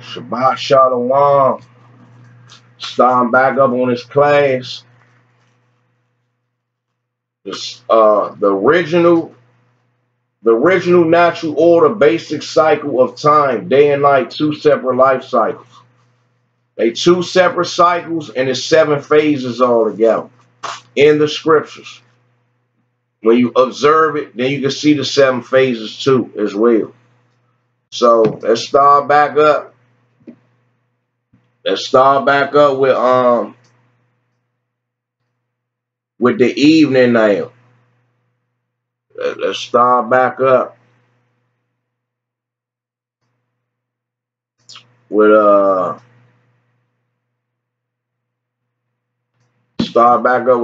Shabbat Shalom. Starting back up on this class. This, the original natural order, basic cycle of time, day and night, two separate life cycles. They two separate cycles, and it's 7 phases altogether in the scriptures. When you observe it, then you can see the 7 phases too as well. So let's start back up. Let's start back up with the evening now. Let's start back up with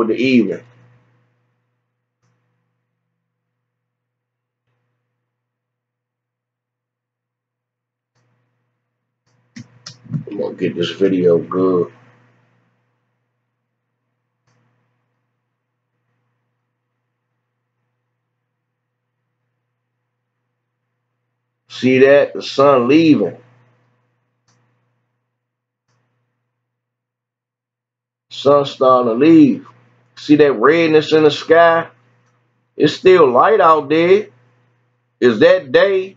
the evening. I'm gonna get this video good. See that? The sun leaving. Sun starting to leave. See that redness in the sky? It's still light out there. Is that day?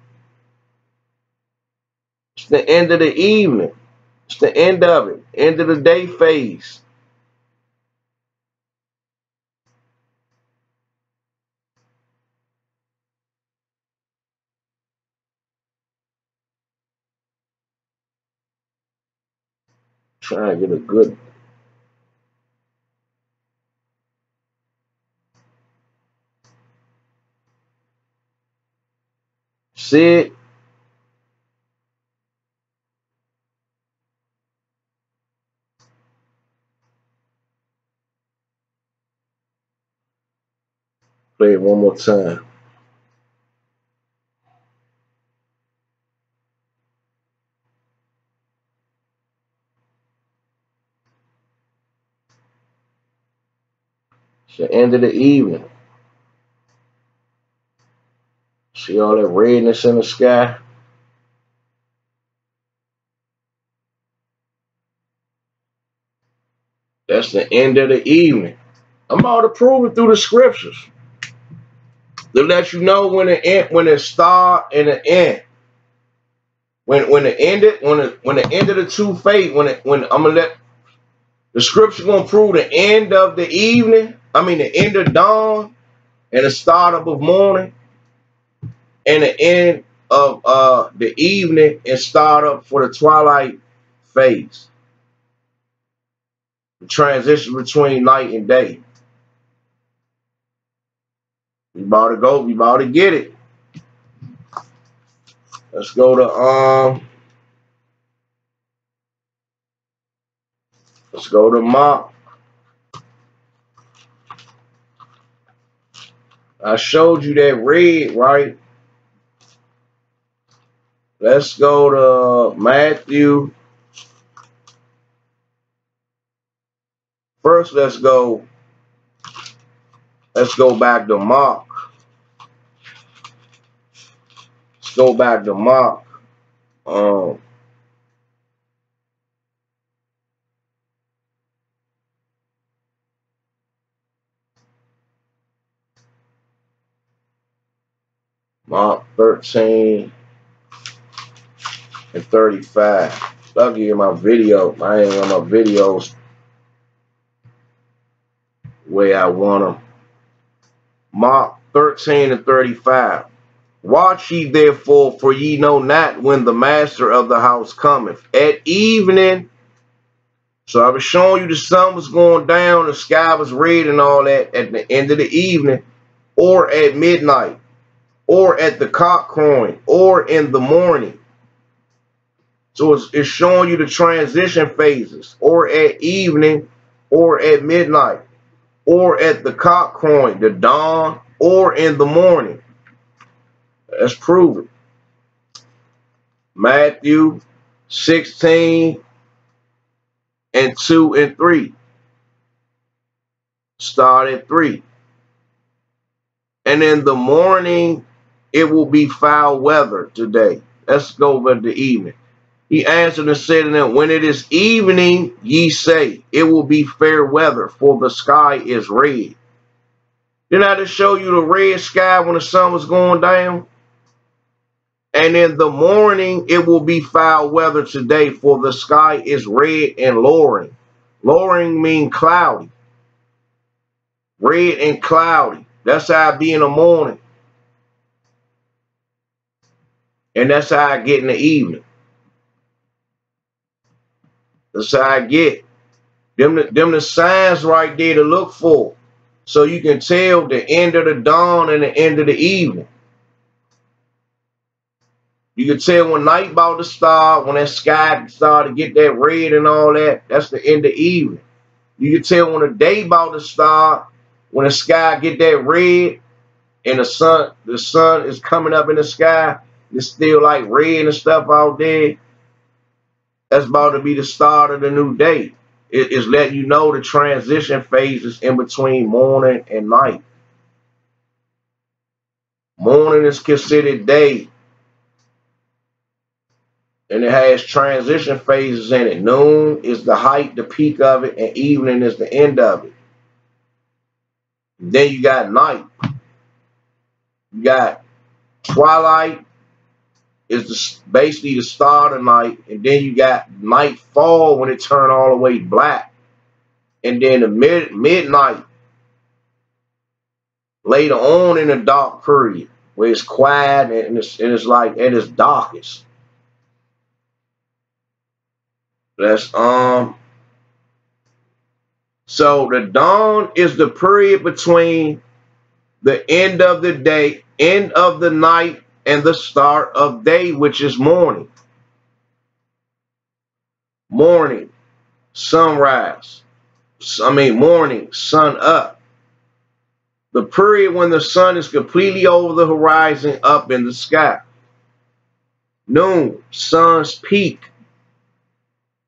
It's the end of the evening. It's the end of it. End of the day phase. Trying to get a good. See it? Play it one more time. It's the end of the evening. See all that redness in the sky? That's the end of the evening. I'm about to prove it through the scriptures to let you know when it start and the end. When the end of the two fate, when I'm gonna let the scripture gonna prove the end of the evening. I mean the end of dawn and the start up of morning, and the end of the evening and start up for the twilight phase. The transition between night and day. We about to go. We about to get it. Let's go to Let's go to Mark. I showed you that red, right? Let's go to Matthew. First, let's go back to Mark. Let's go back to Mark. Mark 13 and 35. Lucky in my video. I ain't on my videos the way I want them. Mark 13 and 35. Watch ye therefore, for ye know not when the master of the house cometh. At evening. So I was showing you the sun was going down, the sky was red and all that at the end of the evening, or at midnight, or at the cock crowing, or in the morning. So it's showing you the transition phases, or at evening, or at midnight, or at the cock crowing, the dawn, or in the morning. Let's prove it. Matthew 16 and 2 and 3. Start at 3. And in the morning, it will be foul weather today. Let's go over the evening. He answered and said to them, when it is evening, ye say, it will be fair weather, for the sky is red. Didn't I just show you the red sky when the sun was going down? And in the morning, it will be foul weather today, for the sky is red and lowering. Lowering means cloudy. Red and cloudy. That's how it be in the morning. And that's how I get in the evening. That's how I get. Them the signs right there to look for. So you can tell the end of the dawn and the end of the evening. You can tell when night about to start, when that sky start to get that red and all that, that's the end of evening. You can tell when the day about to start, when the sky get that red and the sun is coming up in the sky, it's still like red and stuff out there. That's about to be the start of the new day. It is letting you know the transition phases in between morning and night. Morning is considered day. And it has transition phases in it. Noon is the height, the peak of it, and evening is the end of it. Then you got night. You got twilight is basically the start of night, and then you got nightfall when it turned all the way black, and then the midnight later on in the dark period where it's quiet and it's like at its darkest. That's so the dawn is the period between the end of the day, end of the night, and the start of day, which is morning. Morning, sunrise. Morning, sun up. The period when the sun is completely over the horizon up in the sky. Noon, sun's peak,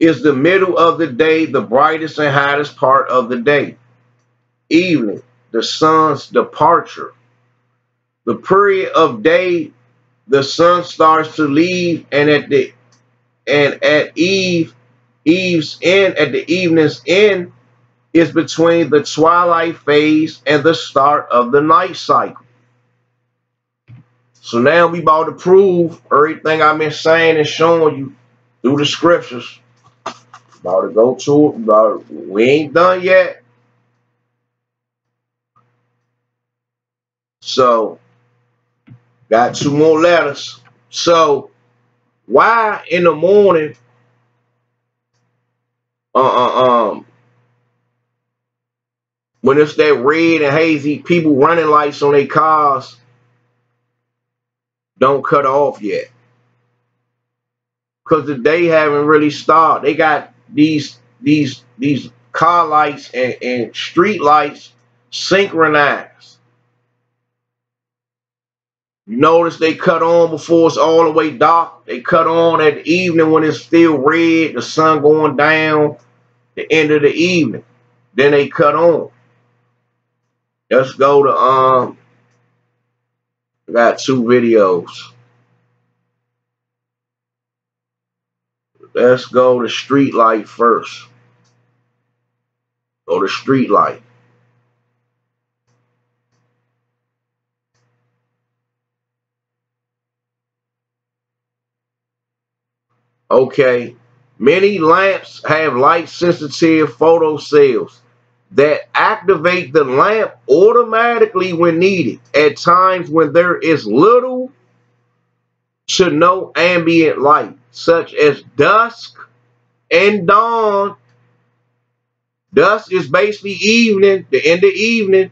is the middle of the day, the brightest and hottest part of the day. Evening, the sun's departure. The period of day, the sun starts to leave, and at eve's end, at the evening's end, is between the twilight phase and the start of the night cycle. So now we about to prove everything I've been saying and showing you through the scriptures. About to go to it. We ain't done yet. So got 2 more letters. So why in the morning when it's that red and hazy, people running lights on their cars don't cut off yet? Because the day haven't really started. They got these car lights and street lights synchronized. You notice they cut on before it's all the way dark. They cut on at the evening when it's still red, the sun going down, the end of the evening. Then they cut on. Let's go to I got 2 videos. Let's go to street light first. Go to street light. Okay. Many lamps have light-sensitive photocells that activate the lamp automatically when needed at times when there is little to no ambient light, such as dusk and dawn. Dusk is basically evening, the end of evening,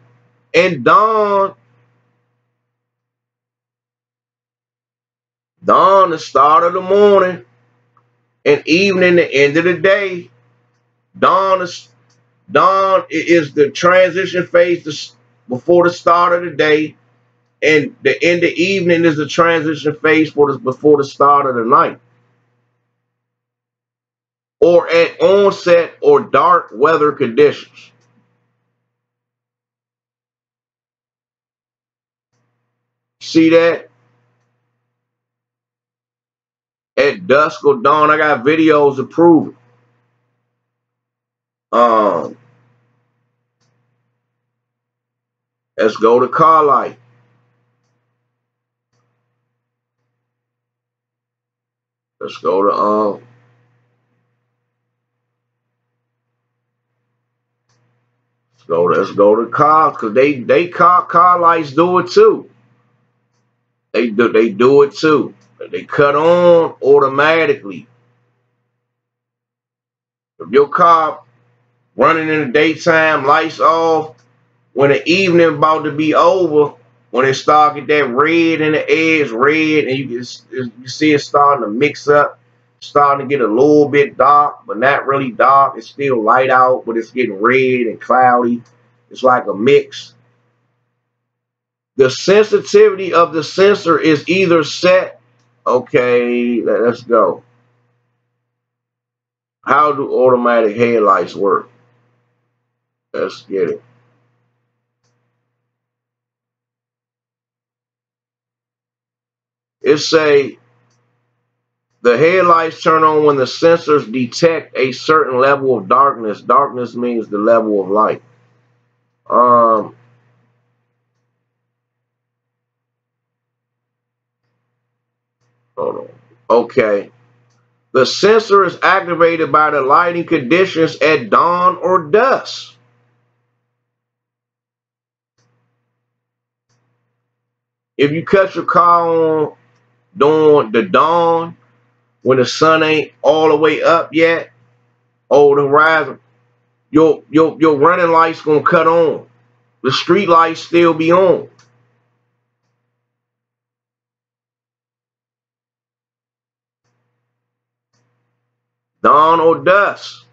and dawn the start of the morning, and evening, the end of the day. Dawn is the transition phase before the start of the day, and the end of evening is the transition phase before the start of the night, or at onset or dark weather conditions. See that? at dusk or dawn. I got videos to prove it. Let's go to car light. Let's go to let's go to cars, because they car lights do it too. They do it too. They cut on automatically. If your car running in the daytime, lights off, when the evening about to be over, when it start get that red in the edge, red, and you see it starting to mix up, starting to get a little bit dark, but not really dark. It's still light out, but it's getting red and cloudy. It's like a mix. The sensitivity of the sensor is either set. Okay, let's go. How do automatic headlights work? Let's get it. It say the headlights turn on when the sensors detect a certain level of darkness. Darkness means the level of light. Hold on. Okay. The sensor is activated by the lighting conditions at dawn or dusk. If you cut your car on during the dawn, when the sun ain't all the way up yet, over the horizon, your running lights gonna cut on. The street lights still be on. Dawn or dusk,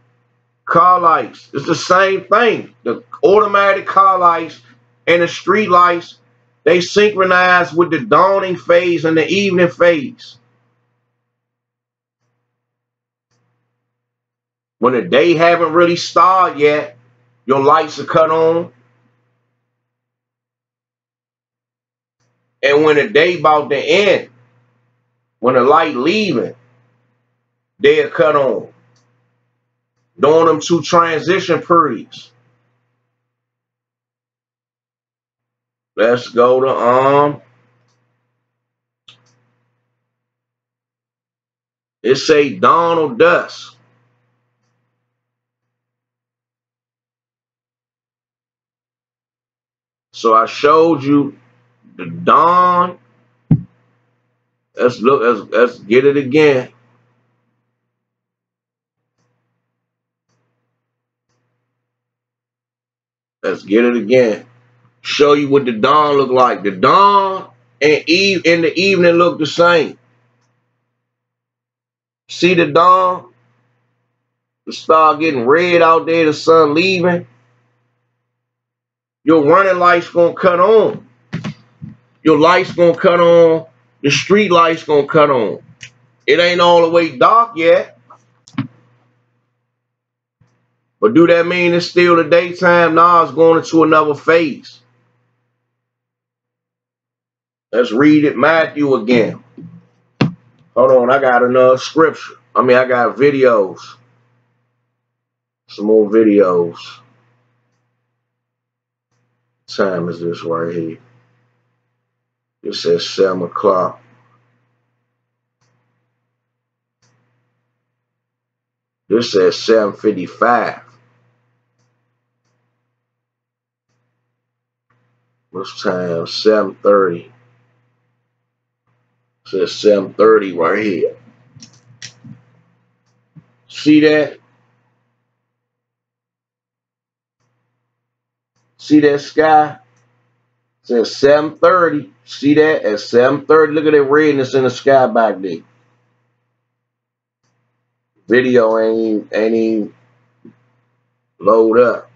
car lights, it's the same thing. The automatic car lights and the street lights, they synchronize with the dawning phase and the evening phase. When the day haven't really started yet, your lights are cut on. And when the day about to end, when the light leaving, they're cut on. During them two transition periods. Let's go to it say dawn or dusk. So I showed you the dawn. Let's look, let's get it again. Let's get it again. Show you what the dawn look like. The dawn and in the evening look the same. See the dawn? The star getting red out there, the sun leaving. Your running lights gonna cut on. Your lights gonna cut on. The street lights gonna cut on. It ain't all the way dark yet. But do that mean it's still the daytime? Nah, it's going into another phase. Let's read it, Matthew again. Hold on, I got another scripture. I got videos. Some more videos. What time is this right here? It says 7 o'clock. This says 7:55. What's time? 7:30. It says 7:30 right here. See that? See that sky? It says 7:30. See that? At 7:30. Look at that redness in the sky back there. Video ain't even load up.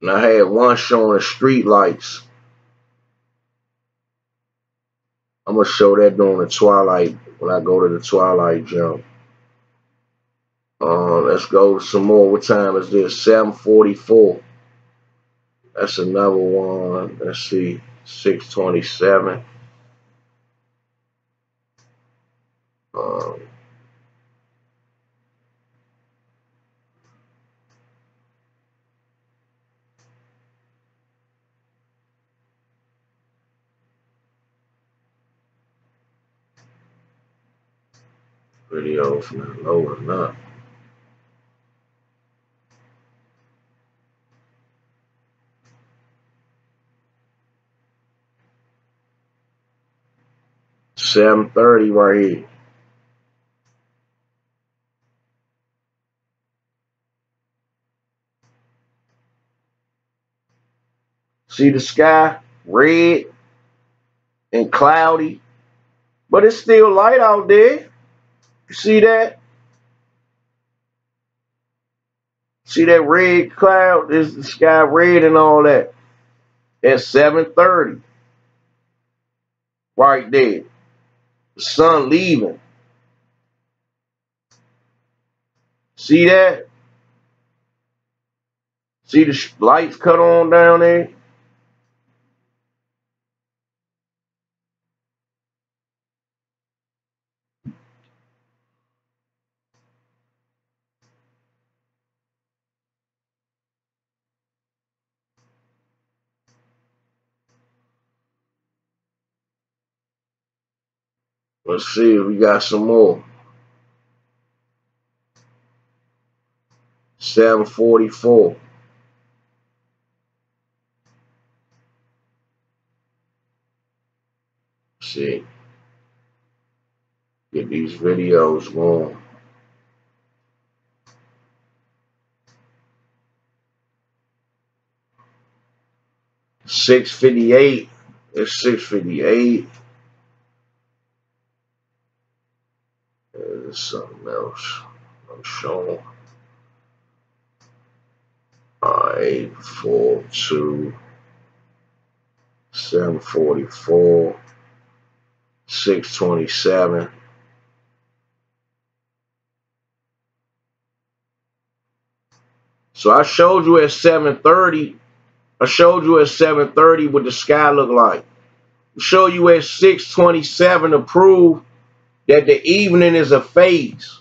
And I had one showing the street lights. I'm gonna show that during the twilight when I go to the twilight jump. Let's go to some more. What time is this? 7:44. That's another one. Let's see. 6:27. Videos not loading up. $7.30 right here. See the sky? Red and cloudy. But it's still light out there. You see that? See that red cloud? Is the sky red and all that? At 7:30. Right there. The sun leaving. See that? See the lights cut on down there? Let's see if we got some more. 7:44. See. Get these videos going. 6:58. It's 6:58. There's something else I'm showing. 8:42. 7:44. 6:27. So I showed you at 7:30. I showed you at 7:30 what the sky looked like. I show you at 6:27 to prove that the evening is a phase.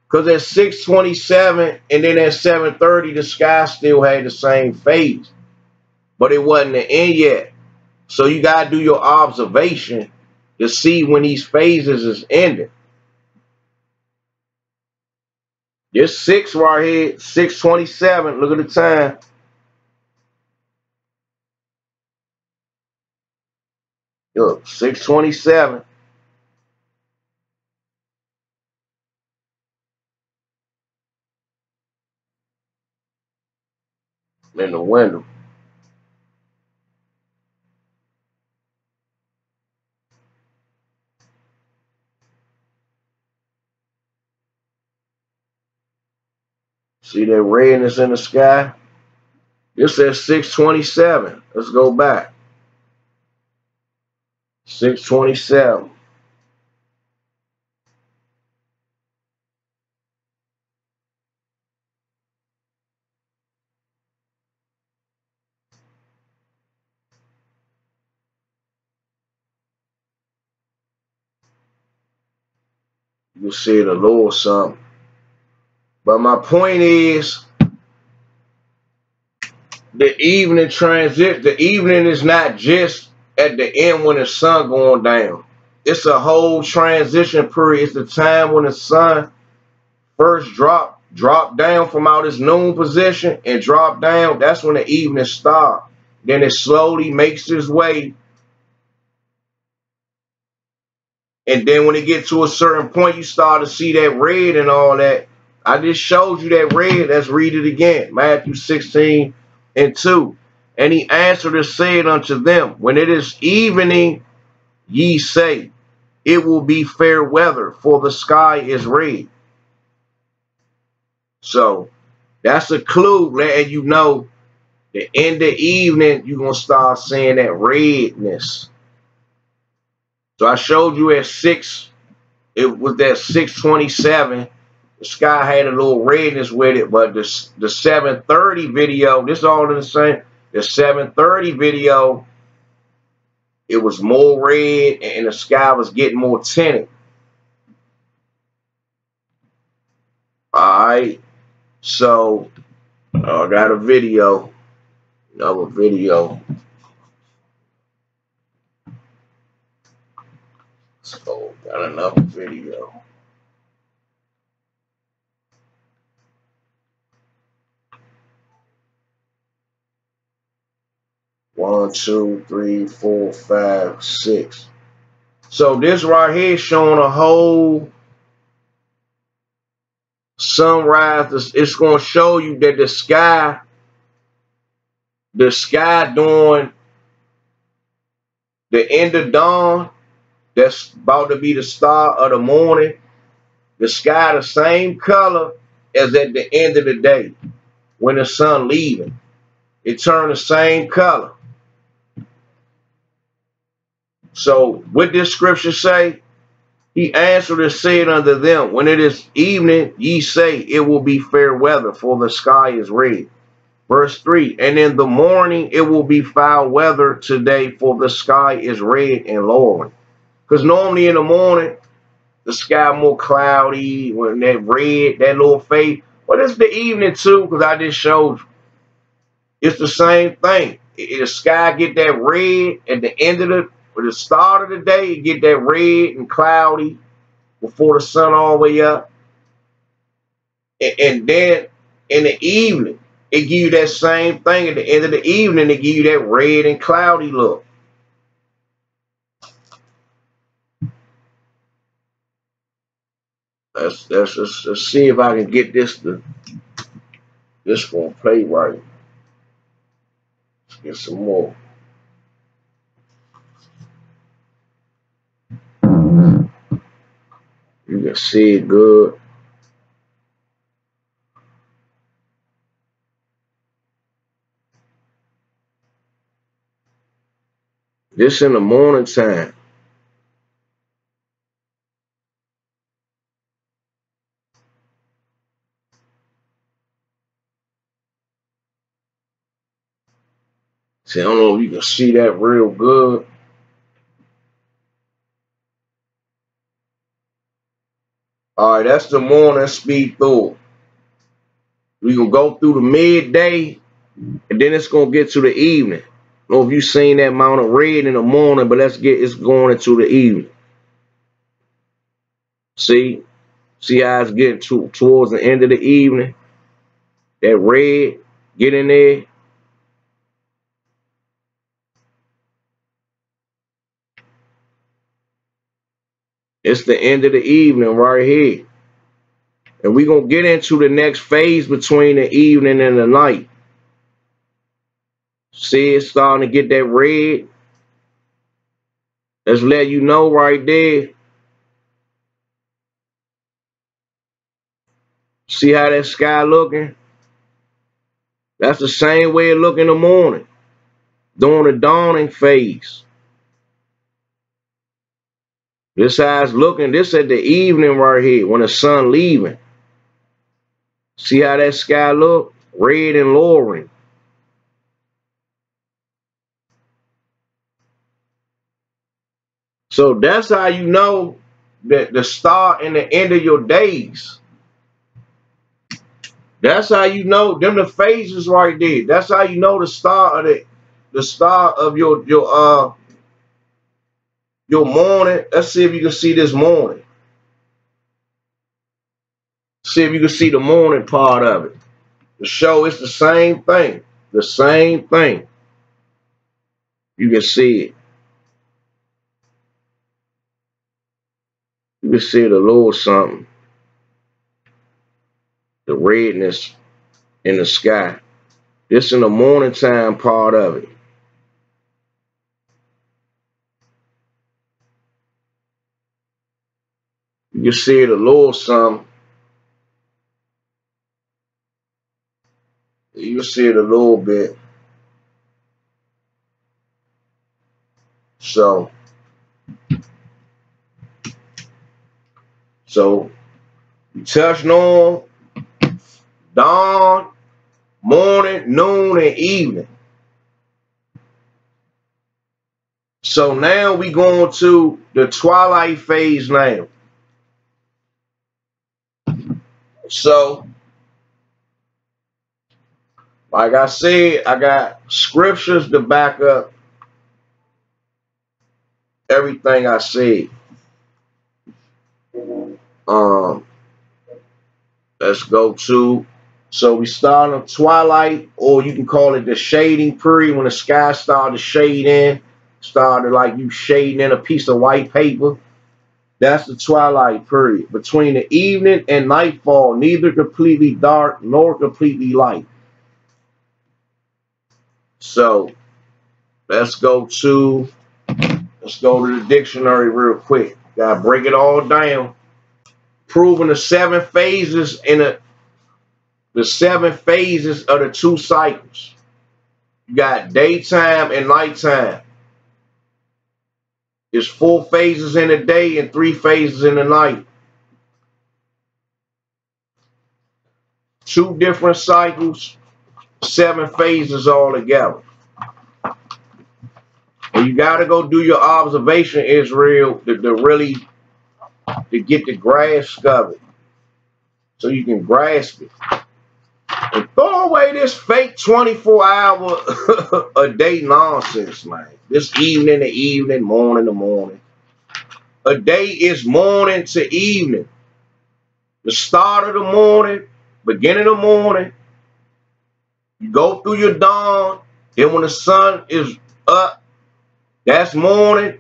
Because at 6:27 and then at 7:30 the sky still had the same phase. But it wasn't the end yet. So you gotta do your observation to see when these phases is ending. This 6 right here, 6:27. Look at the time. Look, 6:27. In the window. See that redness in the sky? This says 6:27. Let's go back. 6:27. You'll see it a little something. But my point is, the evening transit. The evening is not just at the end when the sun going down. It's a whole transition period. It's the time when the sun first drop down from out its noon position and drop down. That's when the evening starts. Then it slowly makes its way. And then when it gets to a certain point, you start to see that red and all that. I just showed you that red. Let's read it again. Matthew 16:2. And he answered and said unto them, when it is evening, ye say, it will be fair weather, for the sky is red. So that's a clue letting you know that in the evening, you're going to start seeing that redness. So I showed you at 6, it was that 6:27. The sky had a little redness with it, but the 7:30 video, this all in the same. The 7:30 video, it was more red and the sky was getting more tinted. Alright, so I got a video, another video. So got another video. One, two, three, four, five, six. So this right here showing a whole sunrise. It's going to show you that the sky during the end of dawn, that's about to be the start of the morning, the sky the same color as at the end of the day when the sun leaving. It turned the same color. So what this scripture say? He answered and said unto them, when it is evening, ye say, it will be fair weather, for the sky is red. Verse 3, and in the morning it will be foul weather today, for the sky is red and lowering. Because normally in the morning, the sky more cloudy, when that red, that little fade. But it's the evening too, because I just showed you. It's the same thing. The sky get that red at the end of the start of the day, it get that red and cloudy before the sun all the way up. And then in the evening, it give you that same thing. At the end of the evening, it give you that red and cloudy look. Let's see if I can get this gonna play right. Let's get some more. You can see it good. This in the morning time. See, I don't know if you can see that real good. All right, that's the morning speed through. We gonna go through the midday, and then it's gonna get to the evening. I don't know if you seen that amount of red in the morning, but it's going into the evening. See how it's getting towards the end of the evening. That red, get in there. It's the end of the evening right here. And we're going to get into the next phase between the evening and the night. See, it's starting to get that red. Let's let you know right there. See how that sky looking? That's the same way it look in the morning, during the dawning phase. This how it's looking. This at the evening right here, when the sun leaving. See how that sky look? Red and lowering. So that's how you know that the start and the end of your days. That's how you know them the phases right there. That's how you know the start of your morning. Let's see if you can see this morning. See if you can see the morning part of it. The show is the same thing. The same thing. You can see it. You can see it a little something. The redness in the sky. This in the morning time part of it. You can see it a little something. You can see it a little bit. So you touched on dawn, morning, noon, and evening. So now we going to the twilight phase now. So, like I said, I got scriptures to back up everything I said. Let's go to, so we start on twilight, or you can call it the shading period, when the sky started to shade in, started like you shading in a piece of white paper. That's the twilight period. Between the evening and nightfall, neither completely dark nor completely light. So let's go to the dictionary real quick. Gotta break it all down. Proving the 7 phases in the 7 phases of the 2 cycles. You got daytime and nighttime. There's 4 phases in the day and 3 phases in the night. 2 different cycles, 7 phases all together. And you got to go do your observation, Israel, to really get the grasp of it, so you can grasp it. And throw away this fake 24-hour a day nonsense, man. This evening to evening, morning to morning. A day is morning to evening. The start of the morning, beginning of the morning. You go through your dawn. Then when the sun is up, that's morning.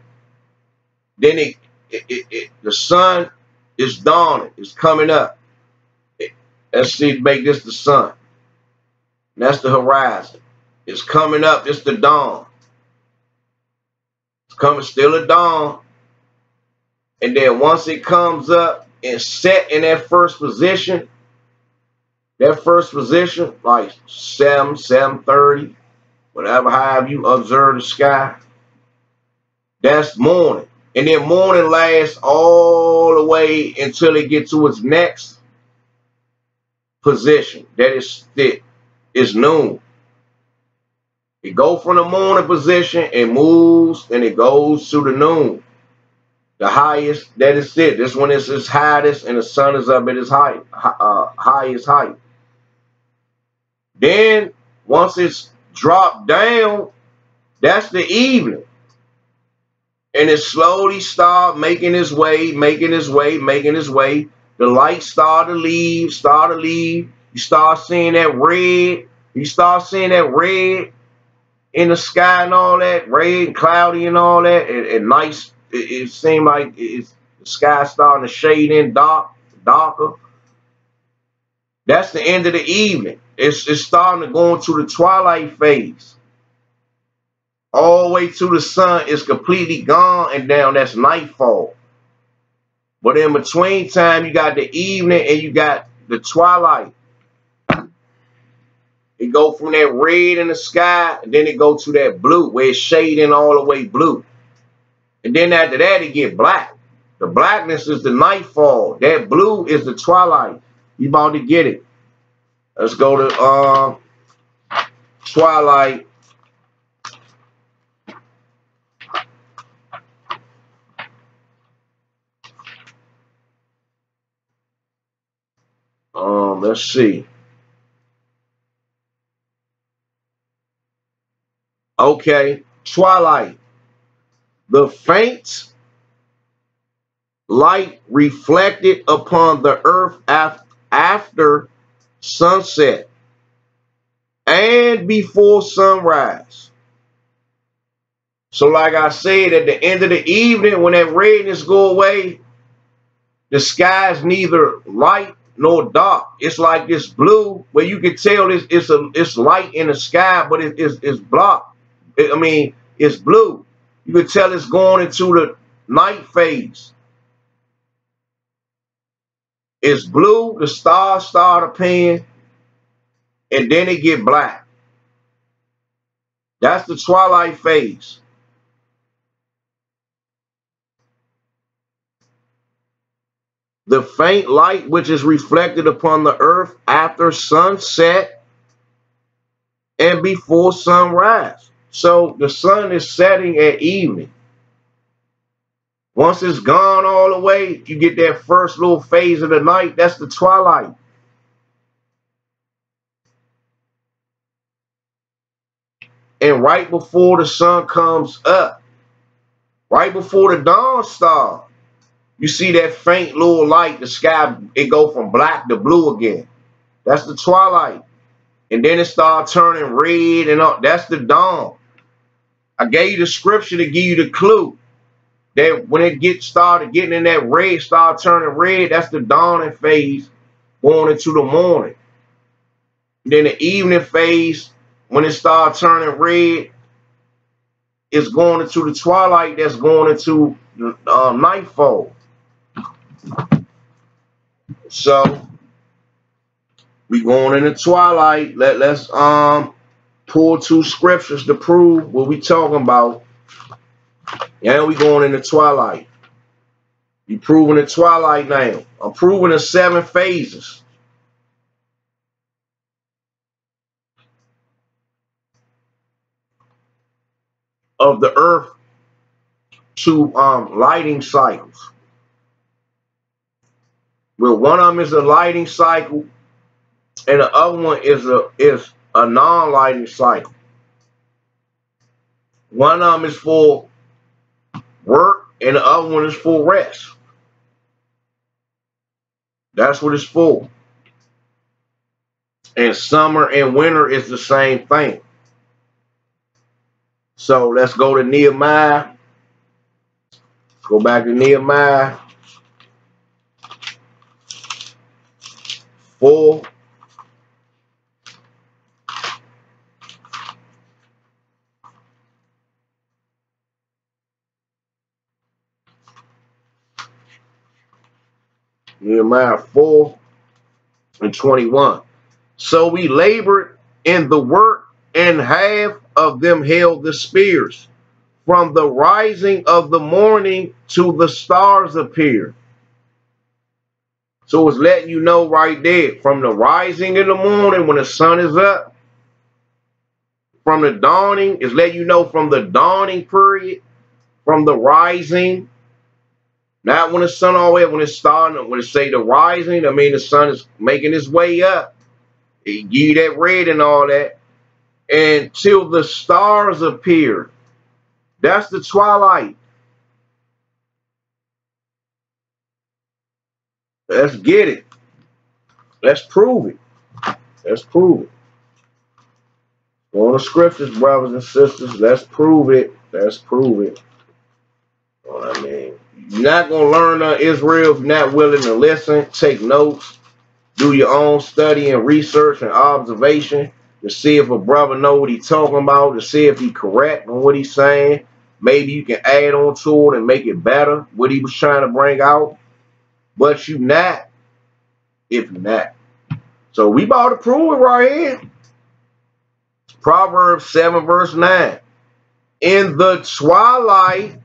Then the sun is dawning. It's coming up. Let's see, make this the sun. And that's the horizon. It's coming up. It's the dawn. It's coming still at dawn. And then once it comes up and set in that first position, like 7:30, whatever, however you observe the sky, that's morning. And then morning lasts all the way until it gets to its next position. That is noon. It goes from the morning position and moves, and it goes to the noon. The highest, that is it. This one is its highest, and the sun is up at its highest height. Then, once it's dropped down, that's the evening. And it slowly starts making its way. The lights start to leave. You start seeing that red. In the sky and all that, red and cloudy and all that, and nice. It seemed like the sky starting to shade in darker. That's the end of the evening. It's starting to go into the twilight phase. All the way to the sun is completely gone, and down that's nightfall. But in between time, you got the evening and you got the twilight. It go from that red in the sky, and then it go to that blue, where it's shading all the way blue. And then after that, it get black. The blackness is the nightfall. That blue is the twilight. You about to get it. Let's go to twilight. Let's see. Okay, twilight. The faint light reflected upon the earth after sunset and before sunrise. So like I said, at the end of the evening, when that redness go away, the sky is neither light nor dark. It's like this blue, where you can tell it's light in the sky, but it's blocked. It's blue. You can tell it's going into the night phase. It's blue, the stars start appearing, and then it get black. That's the twilight phase. The faint light which is reflected upon the earth after sunset and before sunrise. So the sun is setting at evening. Once it's gone all the way, you get that first little phase of the night. That's the twilight. And right before the sun comes up, right before the dawn star, you see that faint little light, the sky, it go from black to blue again. That's the twilight. And then it starts turning red and up. That's the dawn. I gave you the scripture to give you the clue that when it started getting in that red, start turning red, that's the dawning phase going into the morning. Then the evening phase, when it starts turning red, it's going into the twilight that's going into nightfall. So we going into twilight. Let's pull two scriptures to prove what we talking about. And we going into twilight. You proving the twilight now. I'm proving the 7 phases. Of the earth to lighting cycles. Well, one of them is a lighting cycle, and the other one is a non-lighting cycle. One of them is for work, and the other one is for rest. That's what it's for. And summer and winter is the same thing. So let's go to Nehemiah. Let's go back to Nehemiah 4. Nehemiah 4 and 21. So we labored in the work, and half of them held the spears. From the rising of the morning to the stars appeared. So it's letting you know right there, from the rising in the morning when the sun is up, from the dawning, it's letting you know from the dawning period, from the rising. Not when the sun all the way up, when it's starting, when it say the rising, I mean the sun is making its way up. It give you that red and all that. Until the stars appear. That's the twilight. Let's get it. Let's prove it. Let's prove it. Go on the scriptures, brothers and sisters. Let's prove it. Let's prove it. Well, I mean, you're not going to learn Israel if you're not willing to listen, take notes, do your own study and research and observation to see if a brother know what he's talking about, to see if he's correct on what he's saying. Maybe you can add on to it and make it better, what he was trying to bring out. But you not, if you're not. So we about to prove it right here. Proverbs 7 verse 9. In the twilight,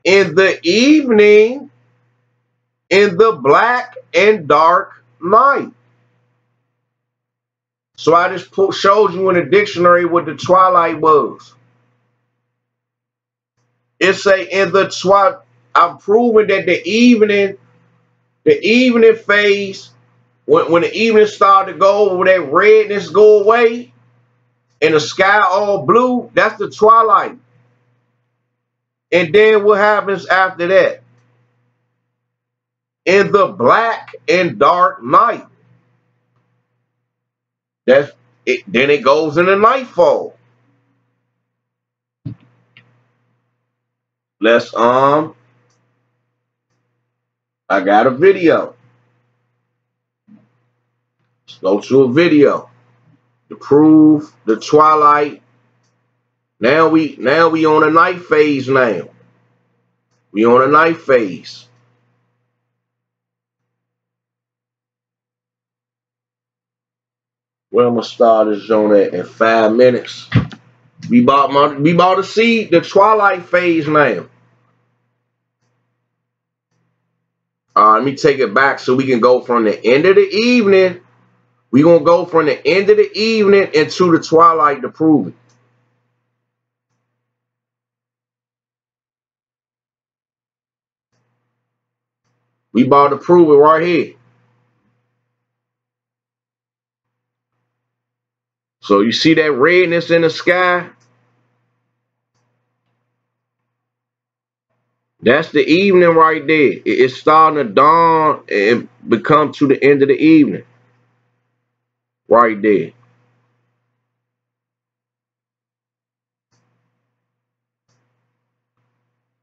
in the evening, in the black and dark night. So I just showed you in the dictionary what the twilight was. It say in the twilight. I'm proving that the evening phase, when the evening start to go over, that redness go away, and the sky all blue, that's the twilight. And then what happens after that? In the black and dark night. That's it. Then it goes into nightfall. Let's I got a video. Let's go to a video to prove the twilight. Now we on a night phase now. We on a night phase. Where I'm gonna start this zone at in 5 minutes. We about to see the twilight phase now. Let me take it back so we can go from the end of the evening. We're going to go from the end of the evening into the twilight to prove it. We about to prove it right here. So you see that redness in the sky? That's the evening right there. It's starting to dawn and become to the end of the evening. Right there.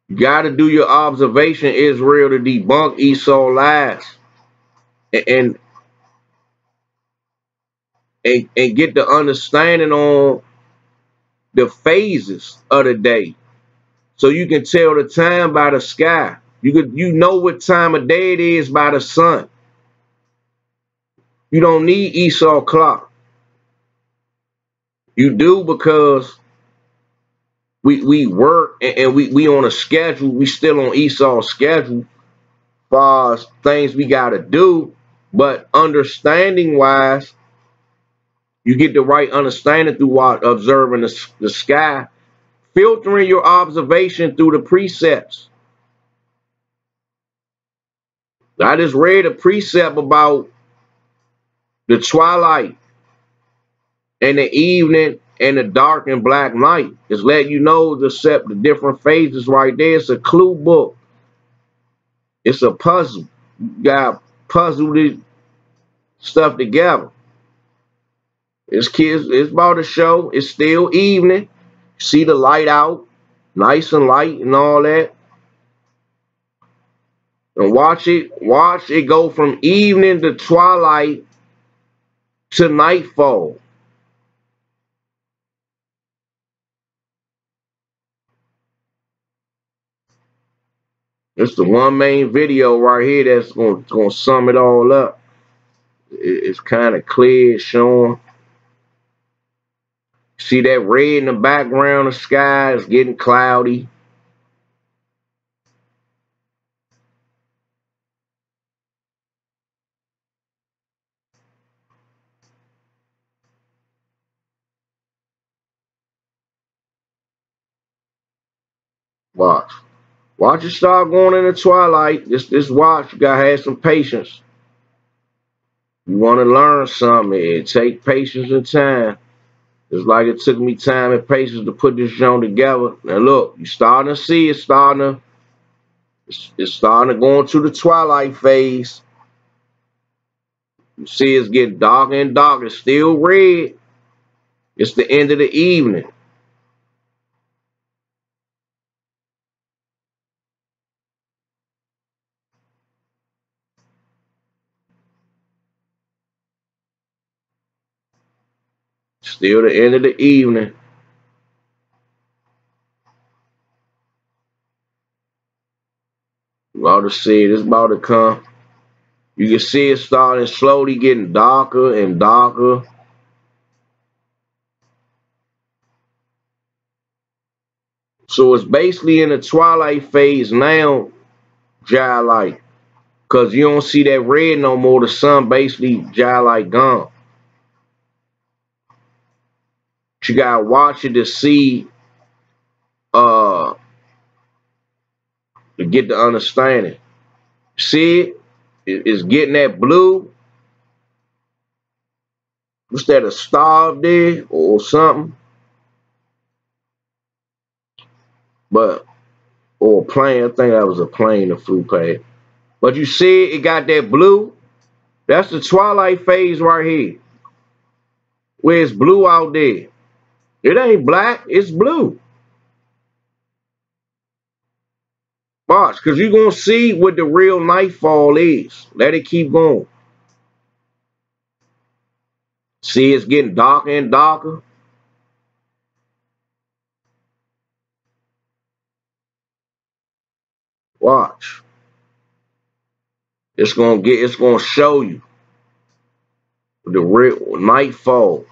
You got to do your observation, Israel, to debunk Esau lies. And, and get the understanding on the phases of the day. So you can tell the time by the sky. You know what time of day it is by the sun. You don't need Esau clock. You do because we work and we on a schedule. We still on Esau's schedule as far as things we gotta do. But understanding wise, you get the right understanding through observing the sky, filtering your observation through the precepts. I just read a precept about the twilight and the evening and the dark and black night. It's letting you know the different phases right there. It's a clue book. It's a puzzle. You got puzzle this stuff together. It's kids, it's about to show. It's still evening. See the light out, nice and light and all that. And watch it go from evening to twilight to nightfall. It's the one main video right here that's gonna sum it all up. It's kind of clear, showing. See that red in the background of the sky? It's getting cloudy. Watch. Watch it start going in the twilight. This watch, you gotta have some patience. You want to learn something, it take patience and time. It's like it took me time and patience to put this joint together. Now look, you starting to see it's starting to go into the twilight phase. You see it's getting darker and darker. It's still red. It's the end of the evening. Still the end of the evening. You ought to see it. It's about to come. You can see it starting slowly getting darker and darker. So it's basically in the twilight phase now, Jai, because you don't see that red no more. The sun basically Jai gone. But you gotta watch it to see, to get the understanding. See it? It's getting that blue. What's that, a star up there or something? But, or a plane, I think that was a plane, the flew past. But you see it got that blue? That's the twilight phase right here. Where it's blue out there. It ain't black, it's blue. Watch, because you're going to see what the real nightfall is. Let it keep going. See, it's getting darker and darker. Watch. It's gonna show you the real nightfall.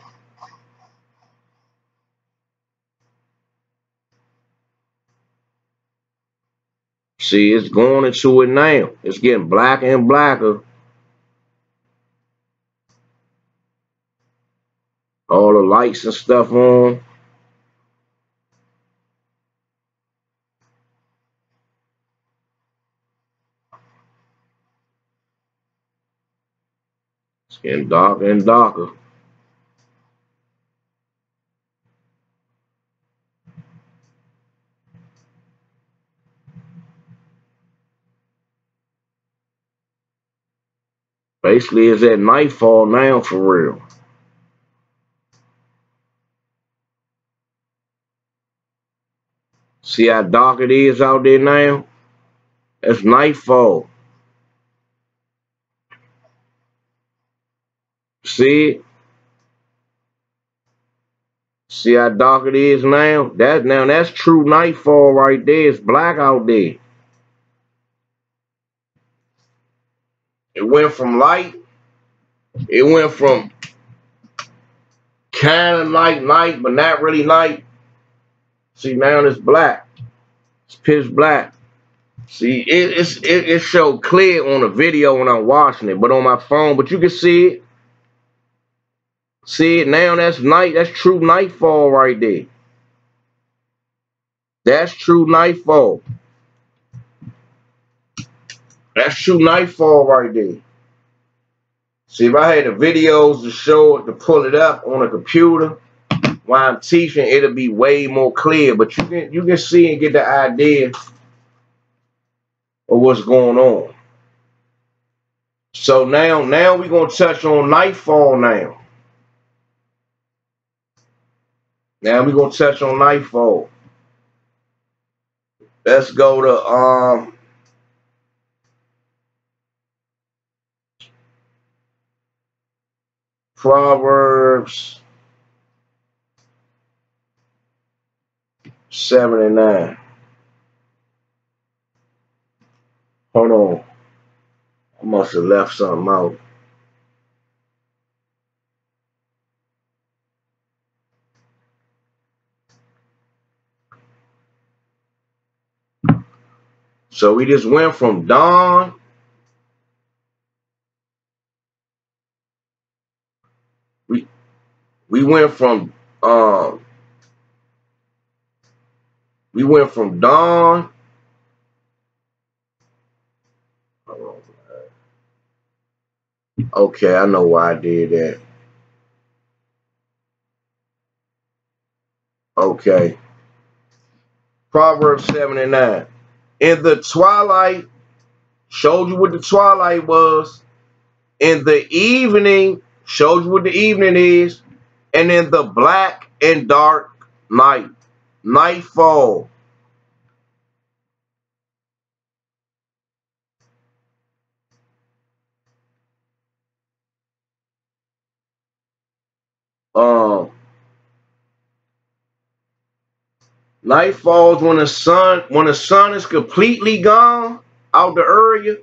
See, it's going into it now. It's getting blacker and blacker. All the lights and stuff on. It's getting darker and darker. Basically, it's at nightfall now for real. See how dark it is out there now? It's nightfall. See it? See how dark it is now? That's true nightfall right there. It's black out there. It went from light. It went from kind of night, but not really night. See, now it's black. It's pitch black. See, it showed clear on the video when I'm watching it, but on my phone, but you can see it. See it now, that's night. That's true nightfall right there. That's true nightfall. That's true nightfall right there. See, if I had the videos to show it, to pull it up on a computer while I'm teaching, it'll be way more clear. But you can see and get the idea of what's going on. So now we're gonna touch on nightfall now. Now we're gonna touch on nightfall. Let's go to Proverbs 79. Hold on. I must have left something out. So we just went from dawn we went from dawn. Okay, I know why I did that. Okay. Proverbs 79. In the twilight, showed you what the twilight was. In the evening, showed you what the evening is. And in the black and dark night, nightfall. Night falls when the sun is completely gone out the area.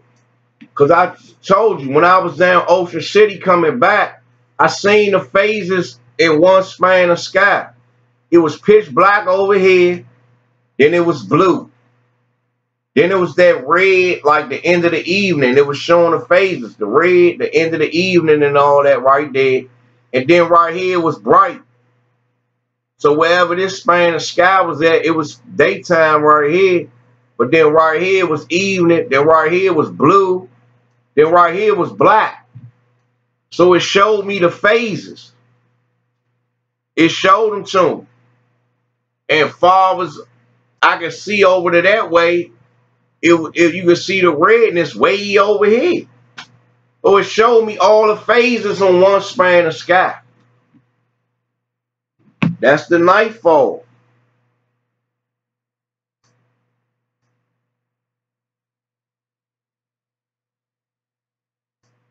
Cause I told you when I was down Ocean City coming back, I seen the phases in one span of sky. It was pitch black over here, then it was blue. Then it was that red, like the end of the evening. It was showing the phases, the red, the end of the evening and all that right there. And then right here was bright. So wherever this span of sky was at, it was daytime right here. But then right here was evening. Then right here was blue. Then right here was black. So it showed me the phases. It showed them to me. And far as I could see over to that way, if you could see the redness way over here. So it showed me all the phases on one span of sky. That's the nightfall.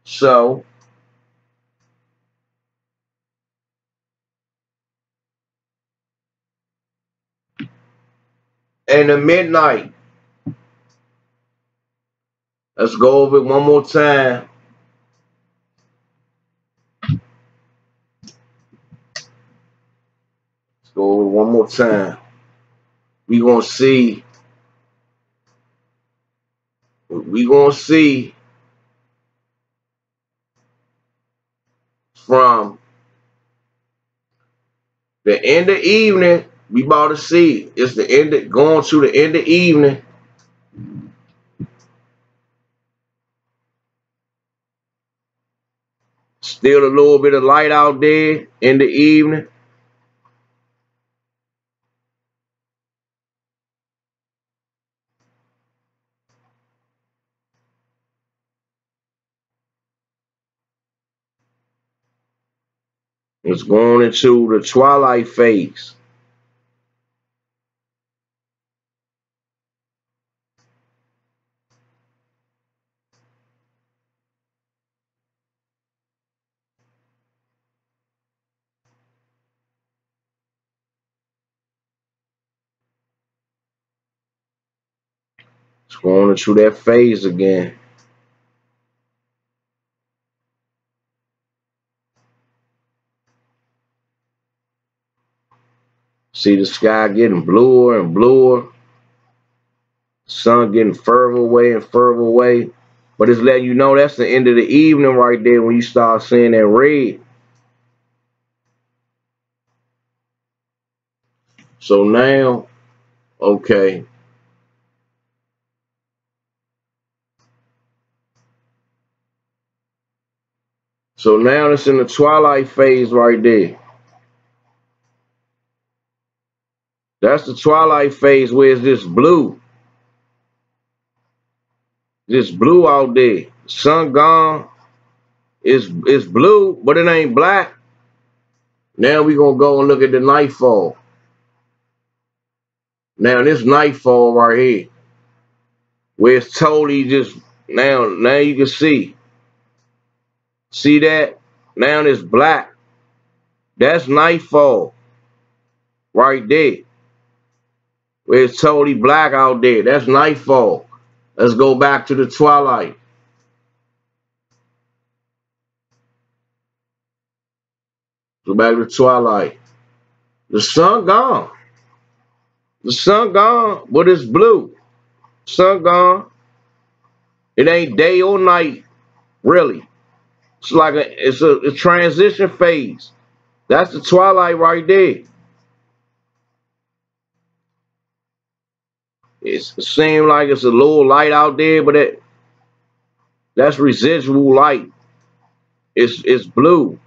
So in the midnight, let's go over it one more time. Let's go over it one more time. We're going to see. We're going to see from the end of evening. We about to see it's the end of, going to the end of evening. Still a little bit of light out there in the evening. It's going into the twilight phase. It's going into that phase again. See the sky getting bluer and bluer. Sun getting further away and further away. But it's letting you know that's the end of the evening right there when you start seeing that red. So now, okay. So now it's in the twilight phase right there. That's the twilight phase where it's this blue. This blue out there. Sun gone. It's blue, but it ain't black. Now we gonna go and look at the nightfall. Now this nightfall right here, where it's totally just now you can see. See that? Now it's black. That's nightfall. Right there. Where it's totally black out there. That's nightfall. Let's go back to the twilight. Go back to the twilight. The sun gone. The sun gone, but it's blue. Sun gone. It ain't day or night, really. It's like it's a transition phase. That's the twilight right there. It seems like it's a little light out there, but that's residual light. It's blue.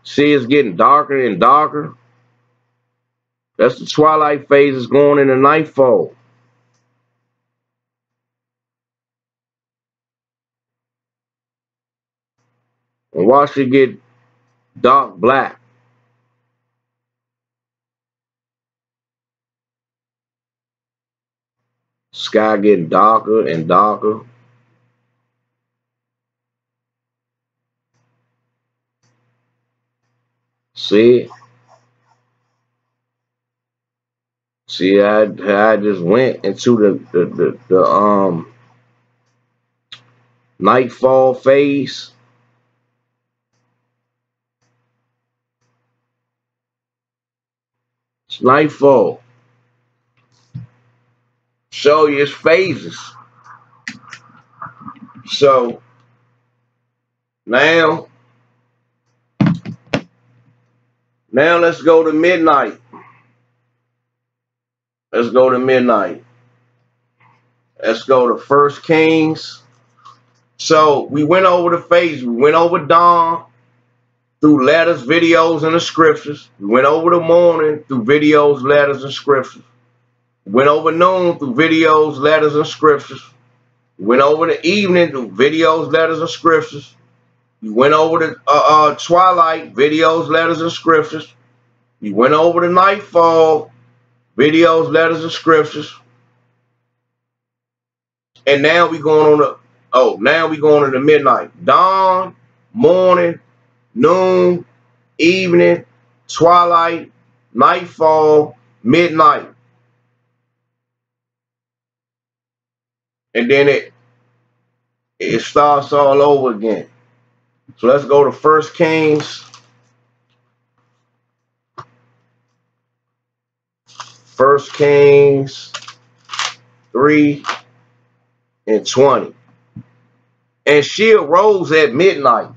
See, it's getting darker and darker. That's the twilight phase. Is going into nightfall. And watch it get dark black. Sky getting darker and darker. See it? See, I just went into the nightfall phase. It's nightfall. Show you its phases. So now let's go to midnight. Let's go to midnight. Let's go to 1 Kings. So we went over the phase. We went over dawn through letters, videos, and the scriptures. We went over the morning through videos, letters, and scriptures. We went over noon through videos, letters, and scriptures. We went over the evening through videos, letters, and scriptures. We went over the twilight, videos, letters, and scriptures. We went over the nightfall, videos, letters, and scriptures. And now we going on to midnight. Dawn, morning, noon, evening, twilight, nightfall, midnight. And then it starts all over again. So let's go to 1 Kings. 1 Kings 3:20. And she arose at midnight.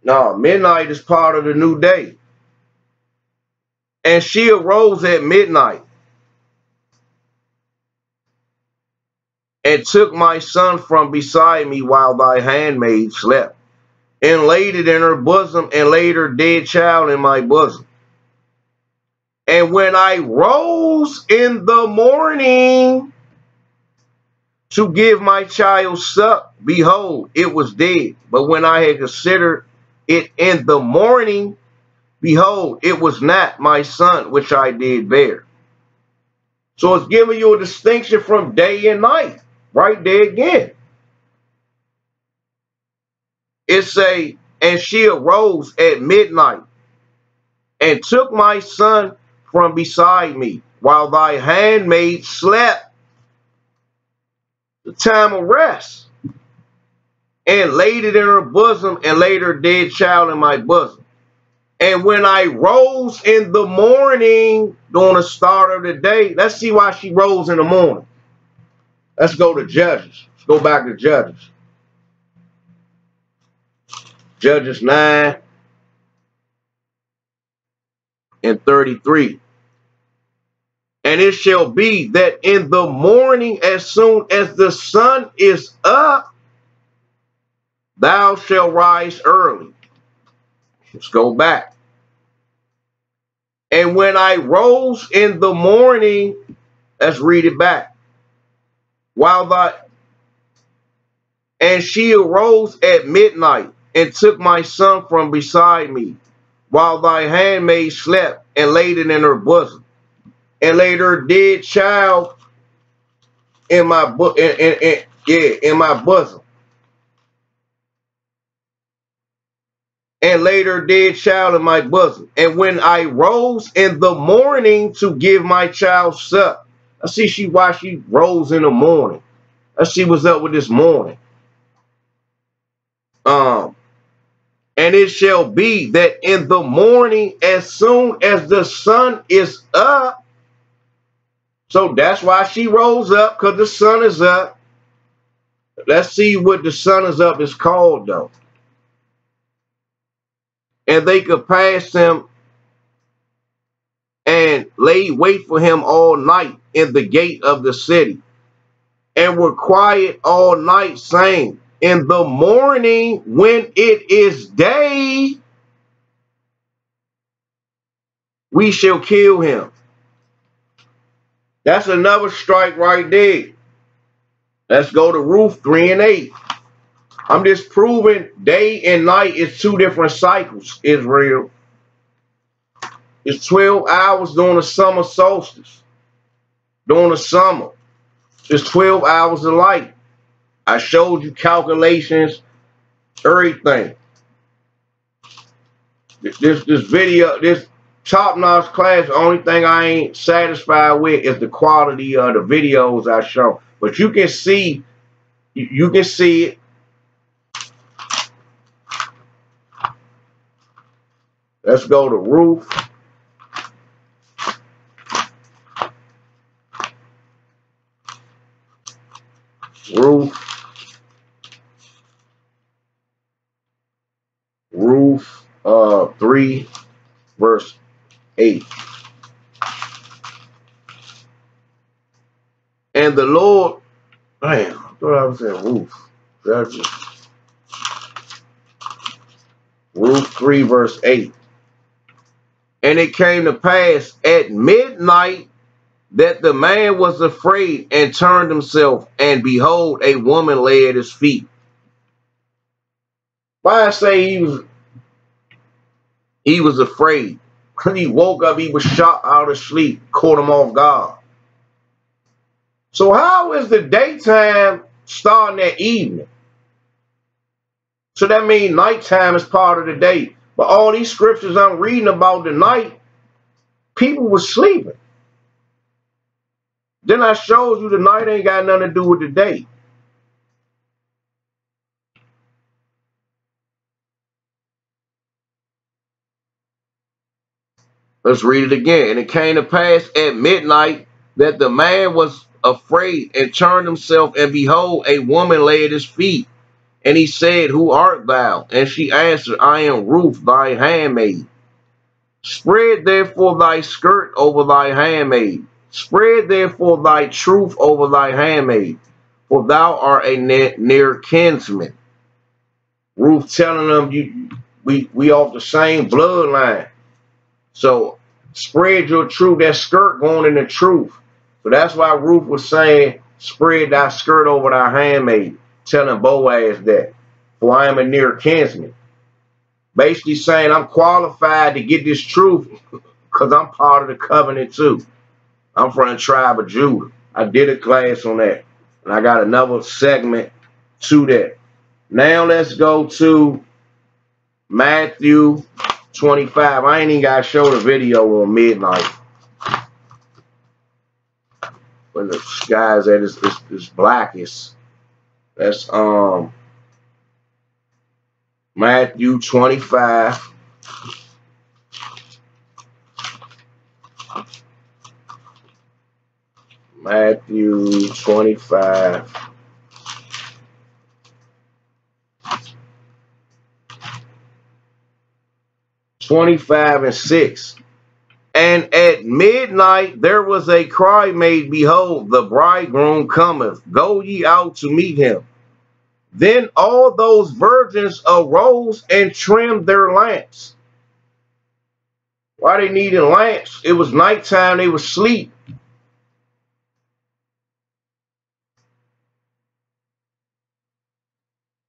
No, midnight is part of the new day. And she arose at midnight and took my son from beside me while thy handmaid slept, and laid it in her bosom, and laid her dead child in my bosom. And when I rose in the morning to give my child suck, behold, it was dead. But when I had considered it in the morning, behold, it was not my son which I did bear. So it's giving you a distinction from day and night. Right there again. It say, and she arose at midnight and took my son from beside me while thy handmaid slept, the time of rest, and laid it in her bosom, and laid her dead child in my bosom. And when I rose in the morning, during the start of the day, let's see why she rose in the morning. Let's go to Judges. Let's go back to Judges. Judges 9 and 33. And it shall be that in the morning, as soon as the sun is up, thou shalt rise early. Let's go back. And when I rose in the morning, let's read it back. And she arose at midnight and took my son from beside me, while thy handmaid slept, and laid it in her bosom, and laid her dead child in my in my bosom, and laid her dead child in my bosom. And when I rose in the morning to give my child suck, let's see why she rose in the morning. Let's see what's up with this morning. And it shall be that in the morning, as soon as the sun is up, so that's why she rose up, because the sun is up. Let's see what the sun is up is called, though. And they could pass him and lay wait for him all night in the gate of the city, and were quiet all night, saying, in the morning, when it is day, we shall kill him. That's another strike right there. Let's go to Ruth 3 and 8. I'm just proving day and night is two different cycles, Israel. It's 12 hours during the summer solstice. During the summer, it's 12 hours of light. I showed you calculations, everything. This video, this top-notch class, the only thing I ain't satisfied with is the quality of the videos I show. But you can see it. Let's go to Ruth. Ruth 3 verse 8. And the Lord, man, I thought I was in Ruth. That's just Ruth 3 verse 8. And it came to pass at midnight that the man was afraid and turned himself, and behold, a woman lay at his feet. Why I say he was afraid? When he woke up, he was shot out of sleep, caught him off guard. So how is the daytime starting at evening? So that means nighttime is part of the day. But all these scriptures I'm reading about the night, people were sleeping. Then I showed you the night ain't got nothing to do with the day. Let's read it again. And it came to pass at midnight that the man was afraid and turned himself, and behold, a woman lay at his feet. And he said, who art thou? And she answered, I am Ruth, thy handmaid. Spread therefore thy skirt over thy handmaid. Spread therefore thy truth over thy handmaid, for thou art a near kinsman. Ruth telling them, we off the same bloodline. So spread your truth. That skirt going in the truth. So that's why Ruth was saying, spread thy skirt over thy handmaid, telling Boaz that, for I am a near kinsman. Basically saying I'm qualified to get this truth because I'm part of the covenant too. I'm from the tribe of Judah. I did a class on that. And I got another segment to that. Now let's go to Matthew 25. I ain't even got to show the video on midnight. When the sky's at its blackest. That's Matthew 25. Matthew 25. and 6. And at midnight there was a cry made, behold, the bridegroom cometh. Go ye out to meet him. Then all those virgins arose and trimmed their lamps. Why they needed lamps? It was nighttime. They was asleep.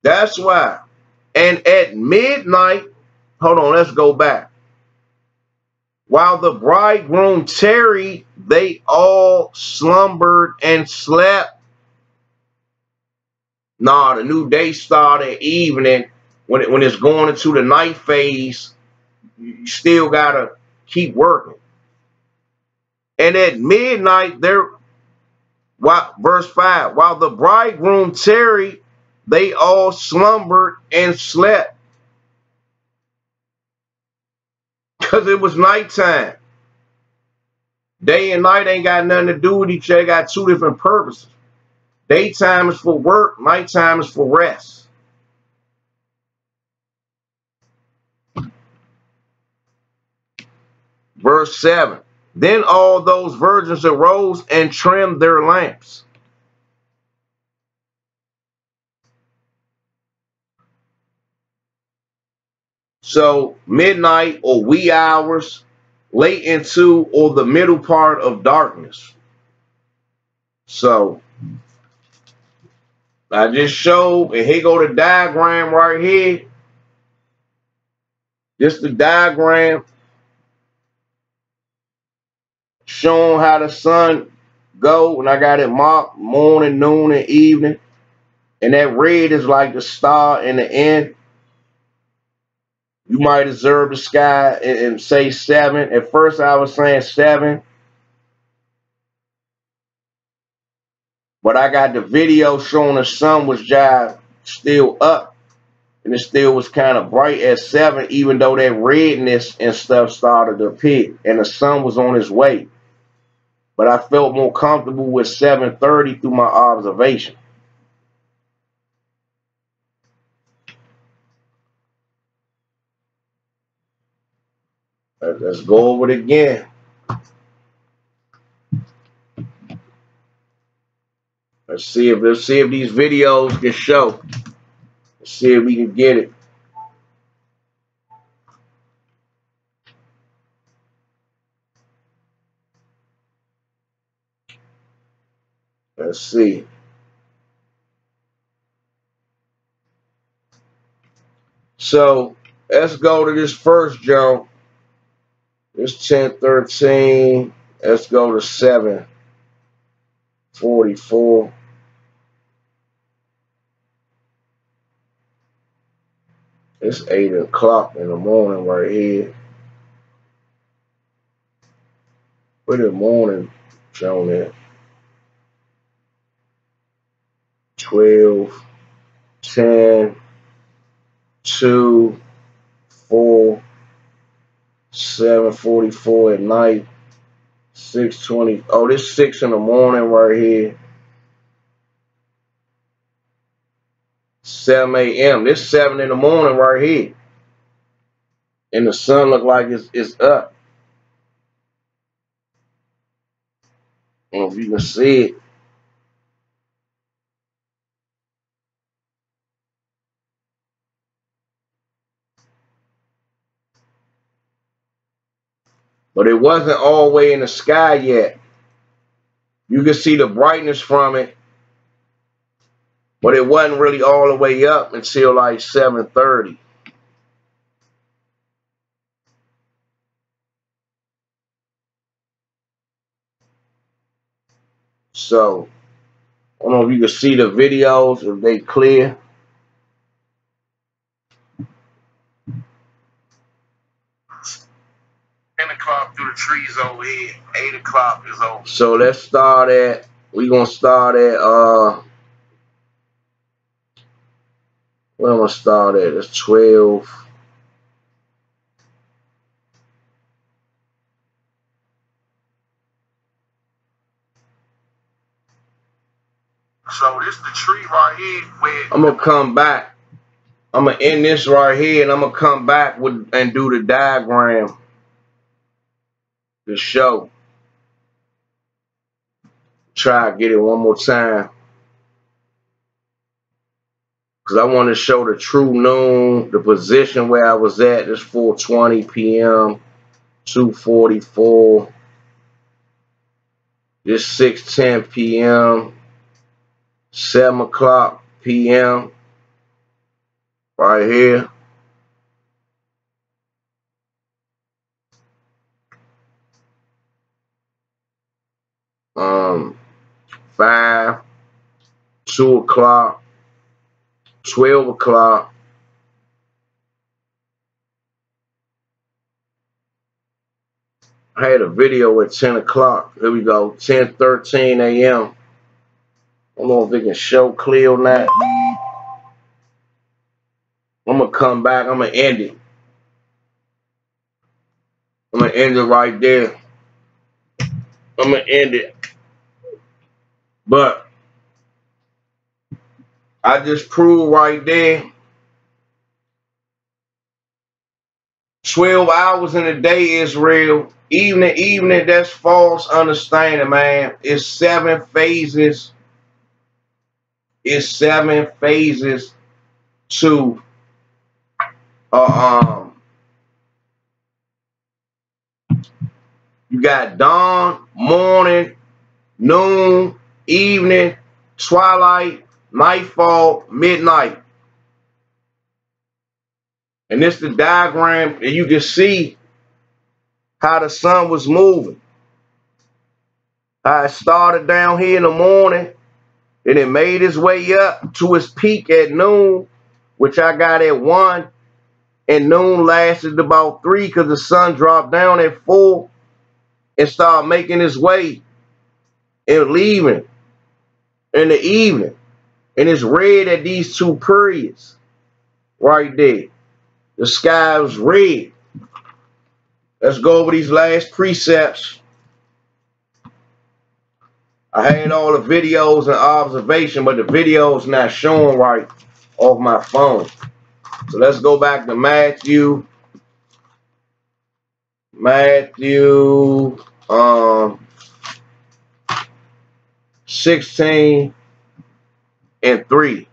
That's why. And at midnight, hold on, let's go back. While the bridegroom tarried, they all slumbered and slept. Nah, the new day started at evening. When it's going into the night phase, you still gotta keep working. And at midnight, verse 5, while the bridegroom tarried, they all slumbered and slept. Because it was nighttime. Day and night ain't got nothing to do with each other. They got two different purposes. Daytime is for work, nighttime is for rest. Verse 7. Then all those virgins arose and trimmed their lamps. So midnight or wee hours, late into or the middle part of darkness. So I just showed, and here go the diagram right here. This the diagram showing how the sun go, and I got it marked morning, noon, and evening. And that red is like the star in the end. You might observe the sky and say 7. At first I was saying 7. But I got the video showing the sun was just still up. And it still was kind of bright at 7, even though that redness and stuff started to appear. And the sun was on its way. But I felt more comfortable with 7:30 through my observation. Let's go over it again. Let's see if these videos can show. Let's see if we can get it. Let's see. So let's go to this first jump. This 10:13. Let's go to 7:44. It's 8 o'clock in the morning right here. Put the morning shown there. 12, 10, 2, 4, 7:44 at night. 6:20. Oh, this 6 in the morning right here. 7 a.m. This 7 in the morning right here. And the sun look like it's up. I don't know if you can see it. But it wasn't all the way in the sky yet. You can see the brightness from it. But it wasn't really all the way up until like 7:30. So, I don't know if you can see the videos, if they clear. 10 o'clock through the trees over here. 8 o'clock is over. So let's start at, we're going to start at, where am I going to start at? It's 12. So this is the tree right here where I'm going to come back. I'm going to end this right here and I'm going to come back with and do the diagram to show. Try to get it one more time. Because I want to show the true noon, the position where I was at. It's 4:20 p.m., 2:44. It's 6:10 p.m., 7 o'clock p.m. right here. Um, 5, 2 o'clock, 12 o'clock. I had a video at 10 o'clock. Here we go, 10:13 a.m. I don't know if it can show clear on that. I'm going to come back. I'm going to end it. I'm going to end it right there. I'm going to end it. But I just proved right there 12 hours in a day is real. Evening, that's false understanding, man. It's 7 phases. It's 7 phases to you got dawn, morning, noon, evening, twilight, nightfall, midnight. And this is the diagram, and you can see how the sun was moving. How it started down here in the morning, and it made its way up to its peak at noon, which I got at 1, and noon lasted about 3 because the sun dropped down at 4 and started making its way and leaving in the evening. And it's red at these 2 periods right there. The sky was red. Let's go over these last precepts. I had all the videos and observation, but the video's not showing right off my phone. So let's go back to Matthew. Matthew 16 and 3.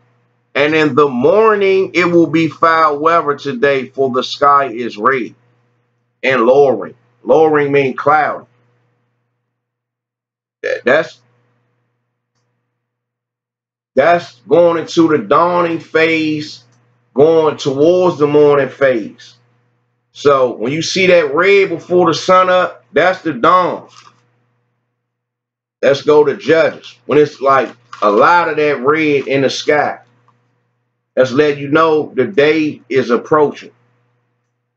And in the morning it will be foul weather today, for the sky is red and lowering. Lowering means cloudy. That's going into the dawning phase, going towards the morning phase. So when you see that red before the sun up, that's the dawn. Let's go to Judges. When it's like a lot of that red in the sky, that's letting you know the day is approaching.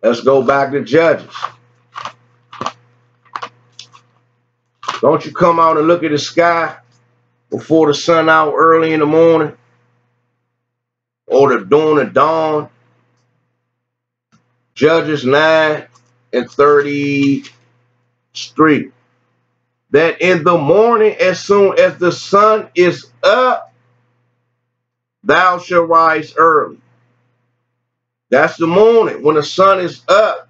Let's go back to Judges. Don't you come out and look at the sky before the sun out early in the morning or during the dawn. Judges 9 and 33. That in the morning, as soon as the sun is up, thou shalt rise early. That's the morning when the sun is up.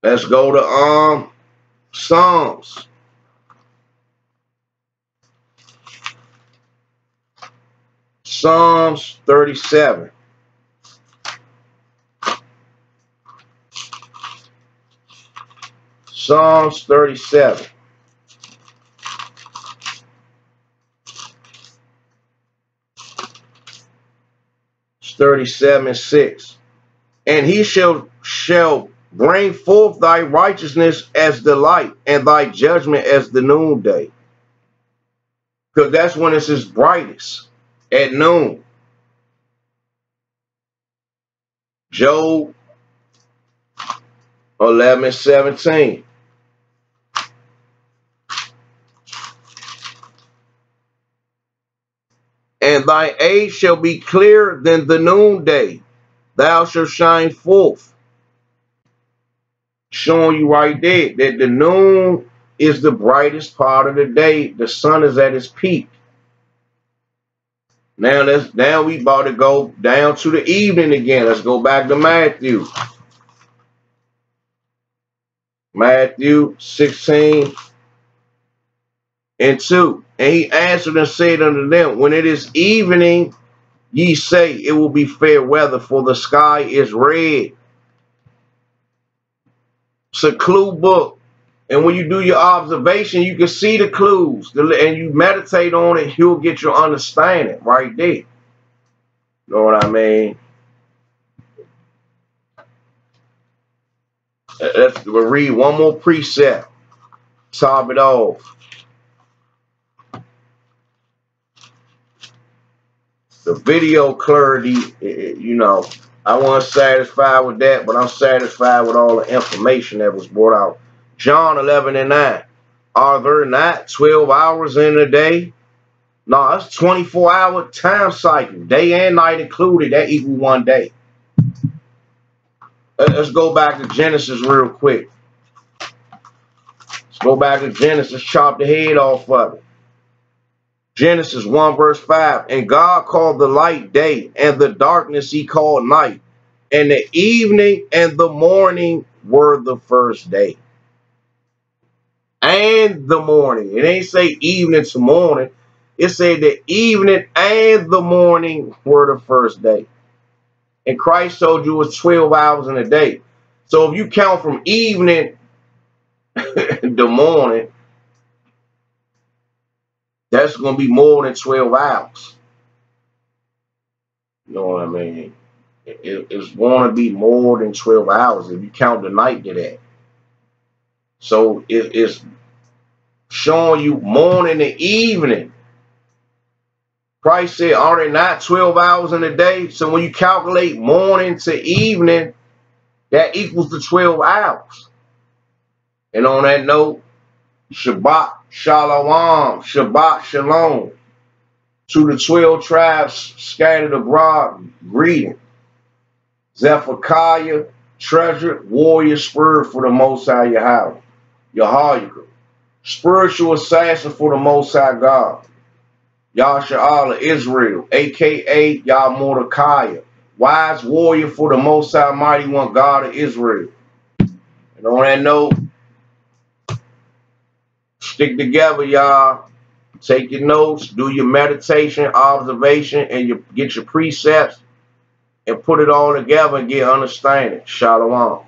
Let's go to Psalms. Psalms 37. Psalms 37. It's 37:6. And he shall bring forth thy righteousness as the light, and thy judgment as the noonday. Because that's when it's his brightest, at noon. Job 11:17. And thy age shall be clearer than the noonday. Thou shalt shine forth. Showing you right there that the noon is the brightest part of the day. The sun is at its peak. Now we about to go down to the evening again. Let's go back to Matthew. Matthew 16:2. And he answered and said unto them, when it is evening, ye say it will be fair weather, for the sky is red. It's a clue book. And when you do your observation, you can see the clues. And you meditate on it, you'll get your understanding right there. You know what I mean? We'll read one more precept. Top it off. The video clarity, you know, I wasn't satisfied with that, but I'm satisfied with all the information that was brought out. John 11:9. Are there not 12 hours in a day? No, it's 24-hour time cycle, day and night included. That equal one day. Let's go back to Genesis real quick. Let's go back to Genesis, chop the head off of it. Genesis 1:5. And God called the light day, and the darkness he called night. And the evening and the morning were the first day. And the morning. It ain't say evening to morning. It said the evening and the morning were the first day. And Christ told you it's 12 hours in a day. So if you count from evening to morning, that's going to be more than 12 hours. You know what I mean? It's going to be more than 12 hours if you count the night to that. So it's showing you morning and evening. Christ said, are there not 12 hours in a day? So when you calculate morning to evening, that equals the 12 hours. And on that note, Shabbat Shalom, Shabbat Shalom. To the 12 tribes scattered abroad, greeting. Zephaniah, treasured warrior, spurred for the Most High Yahweh. Yahweh, spiritual assassin for the Most High God. Yasha'Allah, Israel, a.k.a. Yah Mordecai, wise warrior for the Most High Mighty One, God of Israel. And on that note, stick together, y'all. Take your notes, do your meditation, observation, and you get your precepts, and put it all together and get understanding. Shalom.